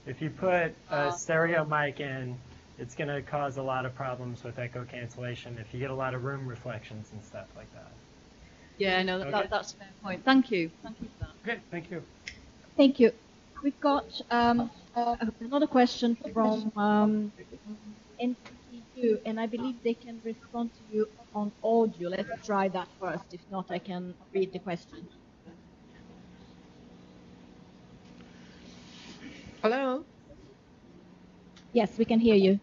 If you put a stereo mic in, it's going to cause a lot of problems with echo cancellation if you get a lot of room reflections and stuff like that. Yeah, no, that's a fair point. Thank you. Thank you for that. Okay, thank you. Thank you. We've got another question from NCTU, and I believe they can respond to you on audio. Let's try that first. If not, I can read the question. Hello? Yes, we can hear you.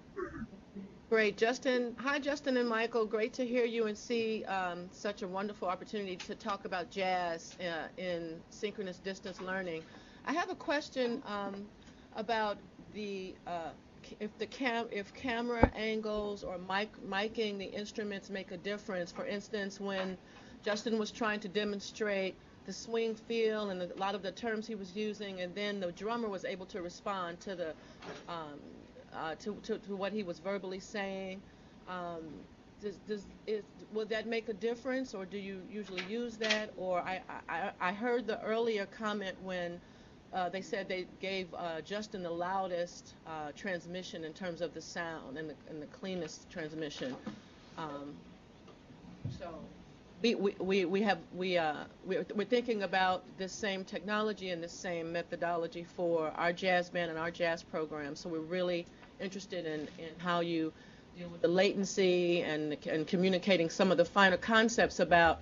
Great. Justin. Hi, Justin and Michael. Great to hear you and see such a wonderful opportunity to talk about jazz in synchronous distance learning. I have a question about the if camera angles or miking the instruments make a difference. For instance, when Justin was trying to demonstrate the swing feel and a lot of the terms he was using, and then the drummer was able to respond to the to what he was verbally saying. Would that make a difference, or do you usually use that? Or I heard the earlier comment when they said they gave Justin the loudest transmission in terms of the sound and the cleanest transmission. So we're thinking about this same technology and this same methodology for our jazz band and our jazz program. So we're really interested in how you deal with the latency and communicating some of the finer concepts about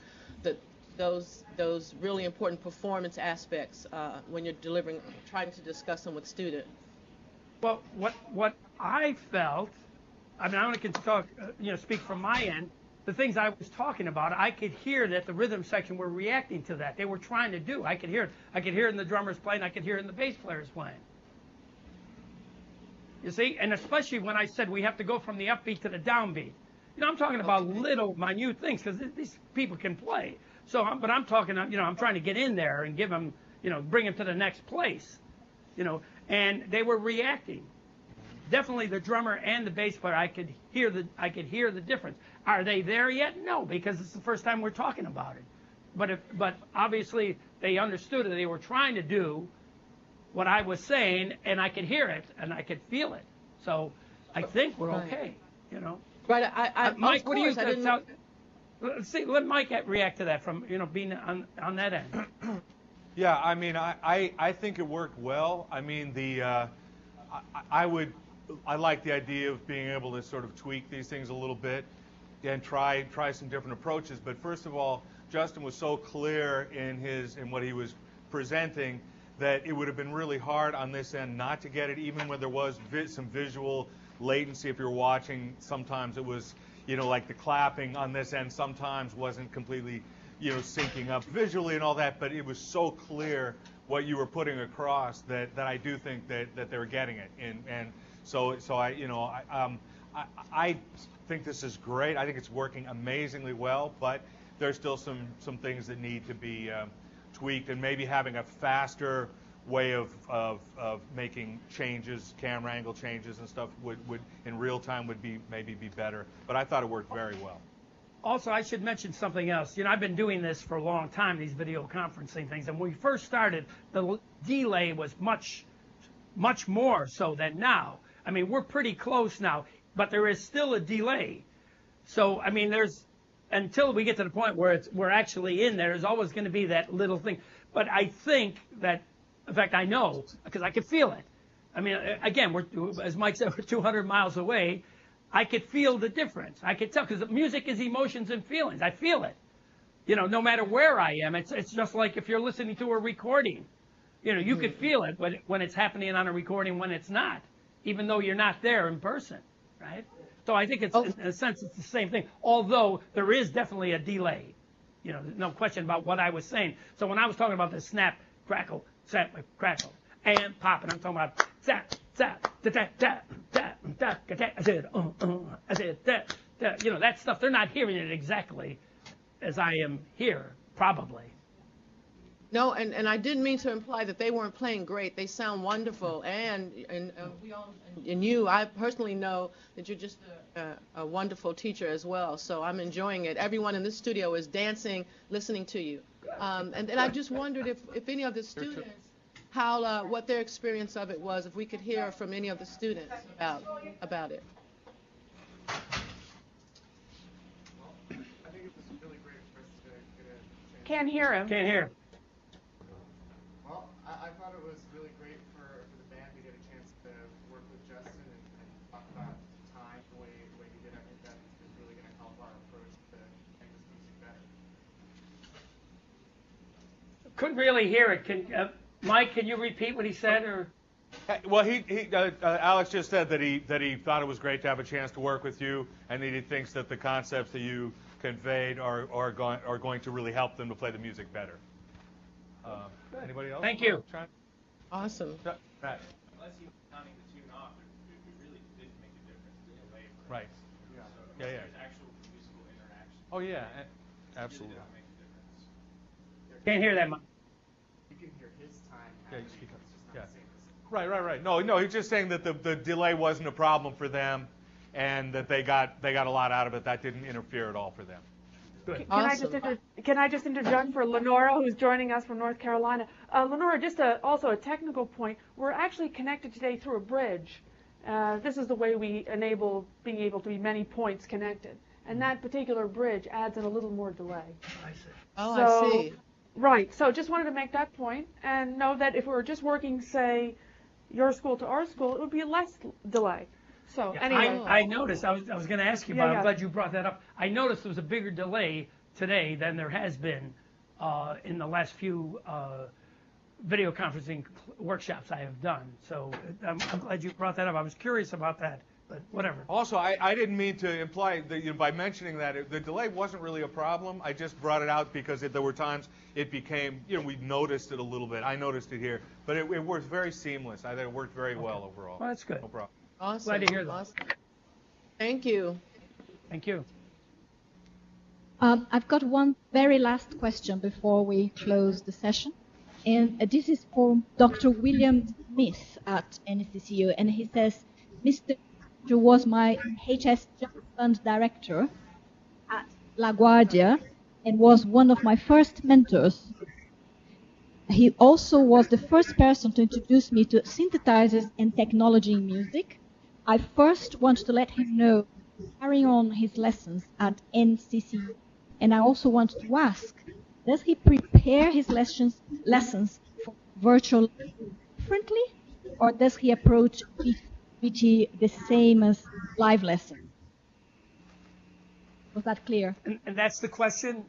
those really important performance aspects when you're trying to discuss them with students. Well, what I felt, I mean, I only can talk, speak from my end. the things I was talking about, I could hear that the rhythm section were reacting to that. They were trying to do. I could hear it. I could hear it in the drummers playing. I could hear it in the bass players playing. You see? And especially when I said we have to go from the upbeat to the downbeat. You know, I'm talking about little, minute things because these people can play. So, but I'm talking, you know, I'm trying to get in there and give them, you know, bring them to the next place. You know, and they were reacting. Definitely the drummer and the bass player, I could hear the difference. Are they there yet? No, because it's the first time we're talking about it. But obviously they understood it. They were trying to do what I was saying, and I could hear it and I could feel it. So I think we're okay. You know. Right. Mike, what do you think? See, let Mike react to that from, you know, being on that end. Yeah, I mean, I think it worked well. I mean, I like the idea of being able to sort of tweak these things a little bit and try some different approaches. But first of all, Justin was so clear in what he was presenting that it would have been really hard on this end not to get it, even when there was some visual latency. If you're watching, sometimes it was, you know, like the clapping on this end sometimes wasn't completely, you know, syncing up visually and all that, but it was so clear what you were putting across that I do think that they were getting it. And so I, you know, I think this is great. I think it's working amazingly well, but there's still some things that need to be tweaked, and maybe having a faster way of making changes, camera angle changes and stuff would in real time would maybe be better. But I thought it worked very well. Also, I should mention something else. You know, I've been doing this for a long time, these video conferencing things. And when we first started, the delay was much more so than now. I mean, we're pretty close now, but there is still a delay. So, I mean, until we get to the point where we're actually in there, there's always going to be that little thing. But I think that, in fact, I know, because I could feel it. I mean, again, as Mike said, we're 200 miles away. I could feel the difference. I could tell, because music is emotions and feelings. I feel it. You know, no matter where I am, it's just like if you're listening to a recording. You know, you could feel it when it's happening on a recording, when it's not, even though you're not there in person, right? So I think in a sense, it's the same thing, although there is definitely a delay. You know, there's no question about what I was saying. So when I was talking about the snap, crackle, and pop, and I'm talking about zap, zap, zap, zap, zap, zap, I said, that, you know, that stuff, they're not hearing it exactly as I am here, probably. No, and I didn't mean to imply that they weren't playing great. They sound wonderful, and we all, and you, I personally know that you're just a wonderful teacher as well. So I'm enjoying it. Everyone in this studio is dancing, listening to you. And I just wondered if any of the students, what their experience of it was. If we could hear from any of the students about it. I think it was really great for us to get a chance. Can't hear him. Can't hear. Well, I thought it was really great for the band to get a chance to work with Justin and talk about time the way you did. I think that is really going to help our approach to make this music better. Couldn't really hear it. Mike, can you repeat what he said? Or Well, Alex just said that he thought it was great to have a chance to work with you, and that he thinks that the concepts that you conveyed are going to really help them to play the music better. Anybody else? Thank you. Awesome. Matt. Unless you counting the tune off, it really didn't make a difference. The delay. Right. Yeah. Yeah. There's actual musical interaction. Oh yeah, absolutely. It really does make a difference. Can't hear that, Mike. You can hear his time. Yeah, happening, you speak up. it's just not Yeah. the same as Right. No, he's just saying that the delay wasn't a problem for them, and that they got a lot out of it. That didn't interfere at all for them. Good. Can I just interject for Lenora, who's joining us from North Carolina? Lenora, just also a technical point. We're actually connected today through a bridge. This is the way we enable being able to be many points connected, and that particular bridge adds in a little more delay. I see. Oh, So- I see. Right. So just wanted to make that point, and know that if we were just working, say, your school to our school, it would be less delay. So Yeah, anyway. I noticed. I was going to ask you about it. Yeah. I'm glad you brought that up. I noticed there was a bigger delay today than there has been in the last few video conferencing workshops I have done. So I'm glad you brought that up. I was curious about that. but whatever. Also, I didn't mean to imply that by mentioning that the delay wasn't really a problem. I just brought it out because there were times it became, we noticed it a little bit. I noticed it here, but it worked very seamless. I think it worked very well overall. Well, that's good. No problem. Awesome. Glad to hear that. Awesome. Thank you. Thank you. I've got one very last question before we close the session. And this is for Dr. William Smith at NCCU. And he says, Mr. was my HS Jazz Fund director at LaGuardia and was one of my first mentors. He also was the first person to introduce me to synthesizers and technology in music. I first want to let him know carrying on his lessons at NCCU. And I also want to ask, does he prepare his lessons for virtual differently, or does he approach VT the same as live lessons? Was that clear? And that's the question?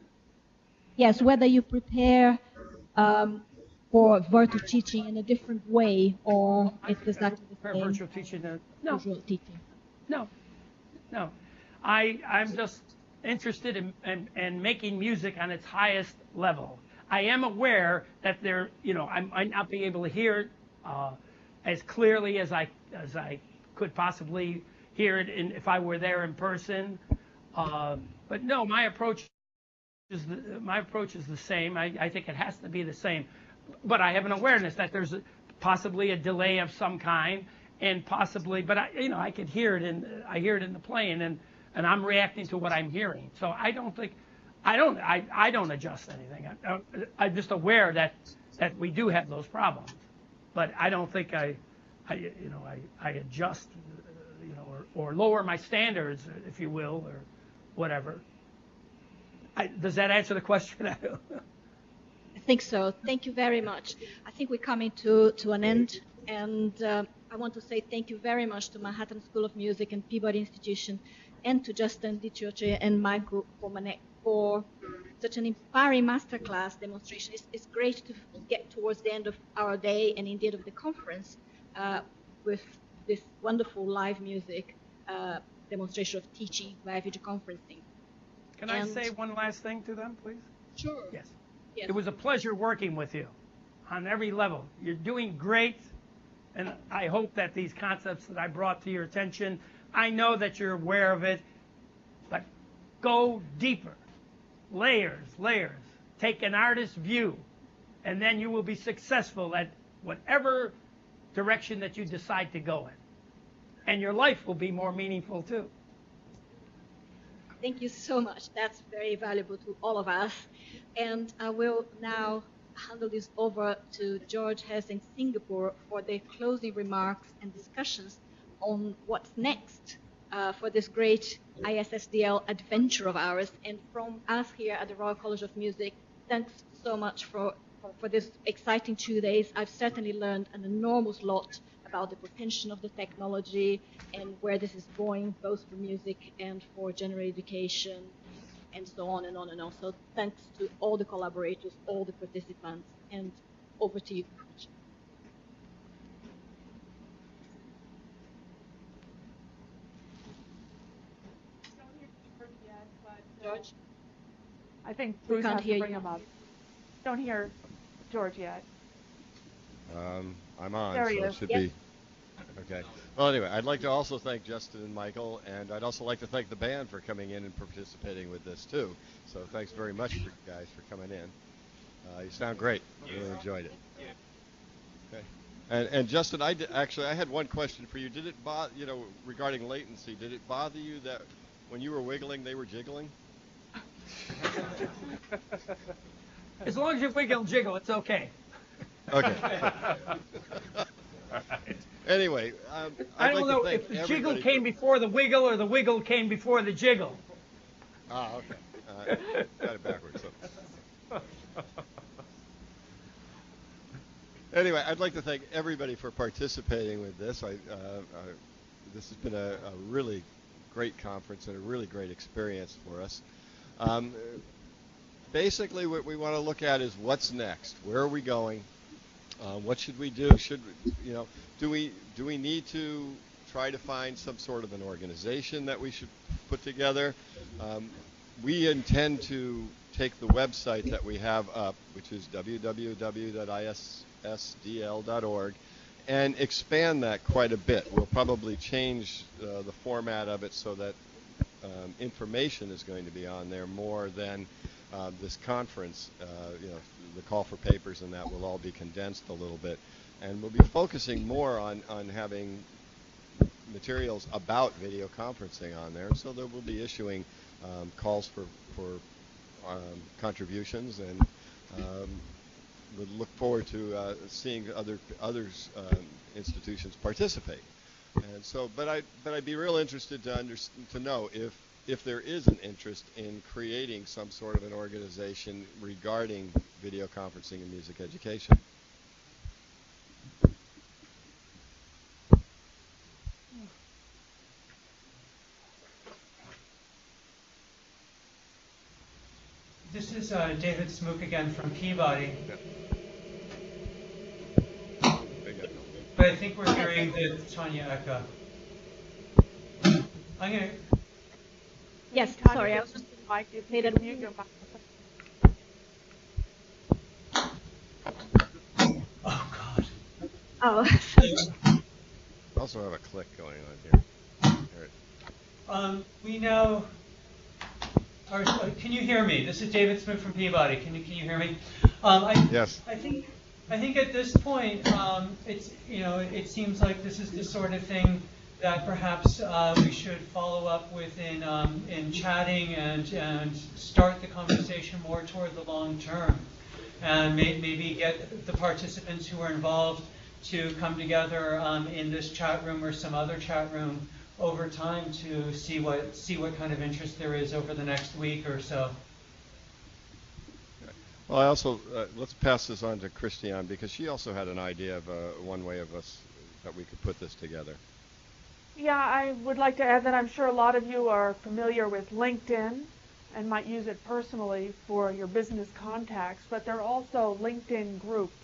Yes, whether you prepare for virtual teaching in a different way, or it's exactly the same. Virtual teaching? No. Visual teaching. No. I'm just interested in making music on its highest level. I am aware that I might not be able to hear it as clearly as I could possibly hear it if I were there in person. But no, my approach is the same. I think it has to be the same. But I have an awareness that there's possibly a delay of some kind, and possibly, but I could hear it I hear it in the playing, and I'm reacting to what I'm hearing. So I don't adjust anything. I'm just aware that we do have those problems, but I don't think I adjust, or lower my standards, if you will, or whatever. Does that answer the question? I think so. Thank you very much. I think we're coming to an end, and I want to say thank you very much to Manhattan School of Music and Peabody Institution, and to Justin DiCiocci and Michael for such an inspiring masterclass demonstration. It's great to get towards the end of our day and indeed of the conference with this wonderful live music demonstration of teaching via video conferencing. Can I say one last thing to them, please? Sure. Yes. It was a pleasure working with you on every level. You're doing great, and I hope that these concepts that I brought to your attention, I know that you're aware of it, but go deeper. Layers. Take an artist's view, and then you will be successful at whatever direction that you decide to go in. And your life will be more meaningful too. Thank you so much. That's very valuable to all of us. And I will now handle this over to George Hess in Singapore for the closing remarks and discussions on what's next for this great ISSDL adventure of ours. And from us here at the Royal College of Music, thanks so much for this exciting 2 days. I've certainly learned an enormous lot about the potential of the technology and where this is going, both for music and for general education, and so on and on and on. So thanks to all the collaborators, all the participants, and over to you. George? I think We Bruce can't has to hear bring you. him up. Don't hear George yet. I'm on, There so he it is. should Yep. be. Okay. Well, anyway, I'd like to also thank Justin and Michael, and I'd also like to thank the band for coming in and participating with this, too. So thanks very much, for you guys, for coming in. You sound great. Really enjoyed it. Okay. And Justin, I had one question for you. Did it bother, regarding latency, did it bother you that when you were wiggling, they were jiggling? As long as you wiggle and jiggle, it's okay. Okay. Anyway, I don't know if the jiggle came before the wiggle or the wiggle came before the jiggle. Ah, okay. Got it backwards. So. Anyway, I'd like to thank everybody for participating with this. This has been a really great conference and a really great experience for us. Basically, what we want to look at is what's next. Where are we going? What should we do? Do we need to try to find some sort of an organization that we should put together. We intend to take the website that we have up, which is www.issdl.org, and expand that quite a bit. We'll probably change the format of it so that information is going to be on there more than this conference. The call for papers and that will all be condensed a little bit. And we'll be focusing more on having materials about video conferencing on there. So that we'll be issuing calls for contributions, and would look forward to seeing others institutions participate. And so, but I'd be real interested to know if there is an interest in creating some sort of an organization regarding video conferencing and music education. This is David Smook again from Peabody. But I think we're hearing the Tanya echo. I'm going to... Yes, sorry, I was just Mike, if you needed could mute your microphone. Oh, God. Oh. I also have a click going on here. We know... can you hear me? This is David Smith from Peabody. Can you hear me? Yes. I think at this point, it seems like this is the sort of thing that perhaps we should follow up with in chatting and start the conversation more toward the long term, and maybe get the participants who are involved to come together in this chat room or some other chat room over time to see what kind of interest there is over the next week or so. Well, I also let's pass this on to Christiane, because she also had an idea of one way of us that we could put this together. Yeah, I would like to add that I'm sure a lot of you are familiar with LinkedIn and might use it personally for your business contacts, but there are also LinkedIn groups.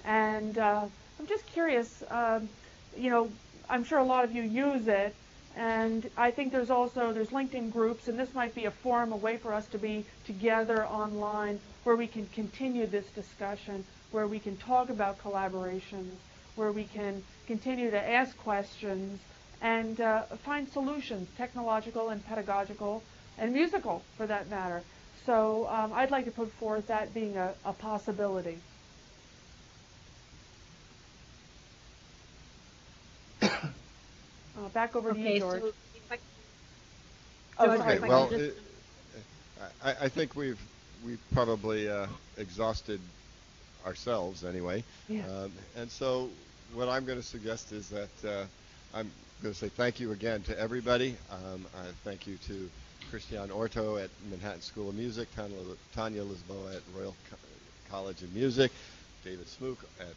And I'm just curious, I'm sure a lot of you use it, and I think there's LinkedIn groups, and this might be a forum, a way for us to be together online where we can continue this discussion, where we can talk about collaborations, where we can continue to ask questions and find solutions, technological and pedagogical and musical for that matter. So I'd like to put forth that being a possibility. Back over to you, George. So Okay, well, I think we've probably exhausted ourselves anyway. Yeah. And so what I'm going to suggest is that I'm going to say thank you again to everybody. Thank you to Christiane Orto at Manhattan School of Music, Tanya Lisboa at Royal College of Music, David Smook at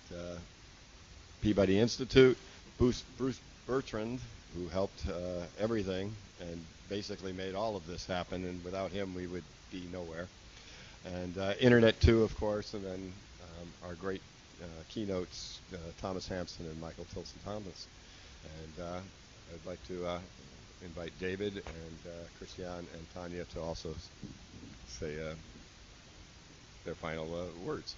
Peabody Institute, Bruce Bertrand, who helped everything and basically made all of this happen, and without him we would be nowhere. And Internet 2, of course, and then our great keynotes, Thomas Hampson and Michael Tilson Thomas. And I'd like to invite David and Christiane and Tanya to also say their final words.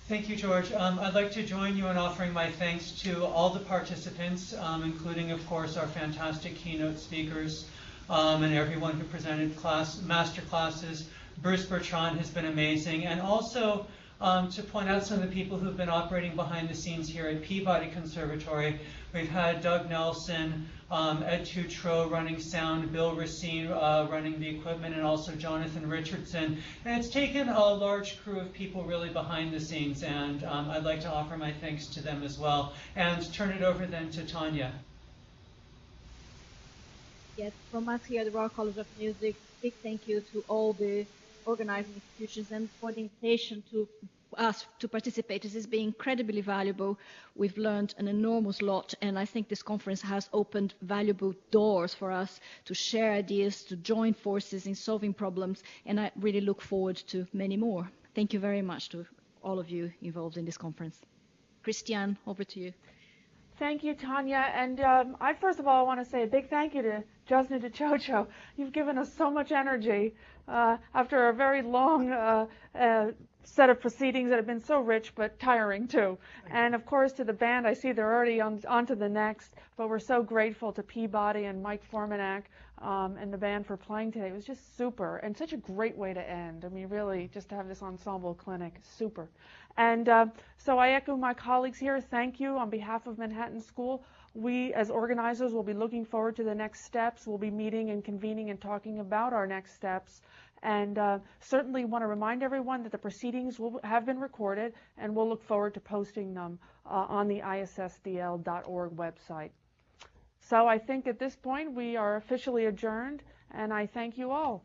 Thank you, George. I'd like to join you in offering my thanks to all the participants, including, of course, our fantastic keynote speakers and everyone who presented master classes. Bruce Bertrand has been amazing. And also to point out some of the people who've been operating behind the scenes here at Peabody Conservatory. We've had Doug Nelson, Ed Tutro running sound, Bill Racine running the equipment, and also Jonathan Richardson. And it's taken a large crew of people really behind the scenes, and I'd like to offer my thanks to them as well. And turn it over then to Tanya. Yes, from us here at the Royal College of Music, big thank you to all the organizing institutions and for the invitation to us to participate. This has been incredibly valuable. We've learned an enormous lot, and I think this conference has opened valuable doors for us to share ideas, to join forces in solving problems, and I really look forward to many more. Thank you very much to all of you involved in this conference. Christiane, over to you. Thank you, Tanya. And I first of all want to say a big thank you to Justin and to Chocho. You've given us so much energy after a very long set of proceedings that have been so rich but tiring too. And of course to the band, I see they're already on to the next, but we're so grateful to Peabody and Mike Formanak and the band for playing today. It was just super and such a great way to end. I mean, really, just to have this ensemble clinic, super. And so I echo my colleagues here. Thank you on behalf of Manhattan School. We, as organizers, will be looking forward to the next steps. We'll be meeting and convening and talking about our next steps. And certainly want to remind everyone that the proceedings have been recorded, and we'll look forward to posting them on the issdl.org website. So I think at this point we are officially adjourned, and I thank you all.